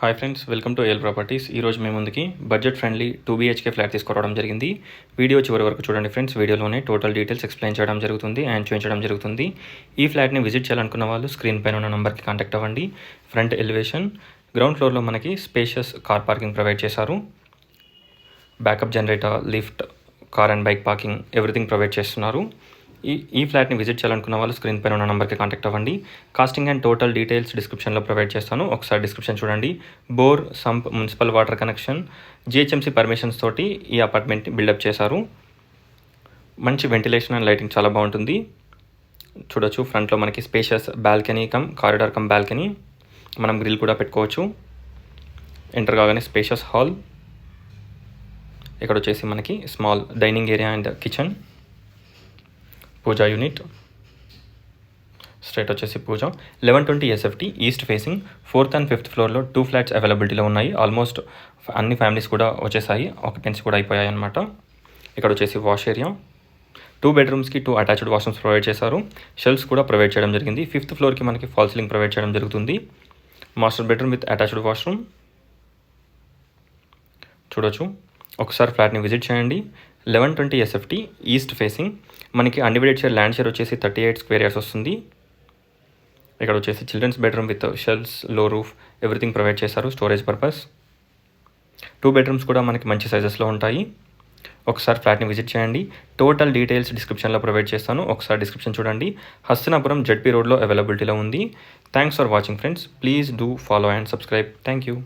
Hi friends, welcome to L properties. ఈరోజు మేము ముందుకి బడ్జెట్ ఫ్రెండ్లీ 2 BHK ఫ్లాట్ తీసుకురావడం జరిగింది. వీడియో చివరి వరకు చూడండి ఫ్రెండ్స్. వీడియోలోనే టోటల్ డీటెయిల్స్ ఎక్స్ప్లెయిన్ చేయడం జరుగుతుంది అండ్ చూపించడం జరుగుతుంది. ఈ ఫ్లాట్ని విజిట్ చేయాలనుకున్న వాళ్ళు స్క్రీన్ పైన ఉన్న నెంబర్కి కాంటాక్ట్ అవ్వండి. ఫ్రంట్ ఎలివేషన్, గ్రౌండ్ ఫ్లోర్లో మనకి స్పేషియస్ కార్ పార్కింగ్ ప్రొవైడ్ చేశారు. Backup generator, lift, car and bike parking everything provide చేస్తున్నారు. ఈ ఫ్లాట్ని విజిట్ చేయాలనుకున్న వాళ్ళు స్క్రీన్ పైన ఉన్న నెంబర్కి కాంటాక్ట్ అవ్వండి. కాస్టింగ్ అండ్ టోటల్ డీటెయిల్స్ డిస్క్రిప్షన్లో ప్రొవైడ్ చేస్తాను. ఒకసారి డిస్క్రిప్షన్ చూడండి. Bore, sump, municipal water connection, GHMC permissions తోటి ఈ అపార్ట్మెంట్ని బిల్డప్ చేశారు. మంచి వెంటిలేషన్ అండ్ లైటింగ్ చాలా బాగుంటుంది. చూడొచ్చు, ఫ్రంట్లో మనకి spacious balcony cum corridor cum balcony, మనం గ్రిల్ కూడా పెట్టుకోవచ్చు. ఎంటర్ కాగానే స్పేషియస్ హాల్, ఇక్కడ వచ్చేసి మనకి small dining area and kitchen, pooja unit, straight వచ్చేసి పూజ. 1120 SFT east facing, 4th and 5th ఫ్లోర్లో 2 ఫ్లాట్స్ అవైలబిలిటీలో ఉన్నాయి. ఆల్మోస్ట్ అన్ని ఫ్యామిలీస్ కూడా వచ్చేసాయి, ఆక్యుపెన్సీ కూడా అయిపోయాయి అనమాట. ఇక్కడ వచ్చేసి wash area, 2 బెడ్రూమ్స్కి 2 attached washrooms provide చేశారు. షెల్ఫ్స్ కూడా ప్రొవైడ్ చేయడం జరిగింది. 5th ఫ్లోర్కి మనకి ఫాల్ సీలింగ్ ప్రొవైడ్ చేయడం జరుగుతుంది. Master bedroom with attached washroom. చూడొచ్చు, ఒకసారి ఫ్లాట్ని విజిట్ చేయండి. 1120 SFT ఈస్ట్ ఫేసింగ్, మనకి అన్డివైడెడ్ షేర్ ల్యాండ్ షేర్ వచ్చేసి 38 స్క్వేర్ యార్డ్స్ వస్తుంది. ఇక్కడ వచ్చేసి చిల్డ్రన్స్ బెడ్రూమ్ విత్ షెల్ఫ్స్, లో రూఫ్ ఎవ్రీథింగ్ ప్రొవైడ్ చేశారు స్టోరేజ్ పర్పస్. 2 బెడ్రూమ్స్ కూడా మనకి మంచి సైజెస్లో ఉంటాయి. ఒకసారి ఫ్లాట్ని విజిట్ చేయండి. టోటల్ డీటెయిల్స్ డిస్క్రిప్షన్లో ప్రొవైడ్ చేస్తాను. ఒకసారి డిస్క్రిప్షన్ చూడండి. హస్తినాపురం ZP రోడ్లో అవైలబిలిటీలో ఉంది. Thanks for watching friends. Please do follow and subscribe. Thank you.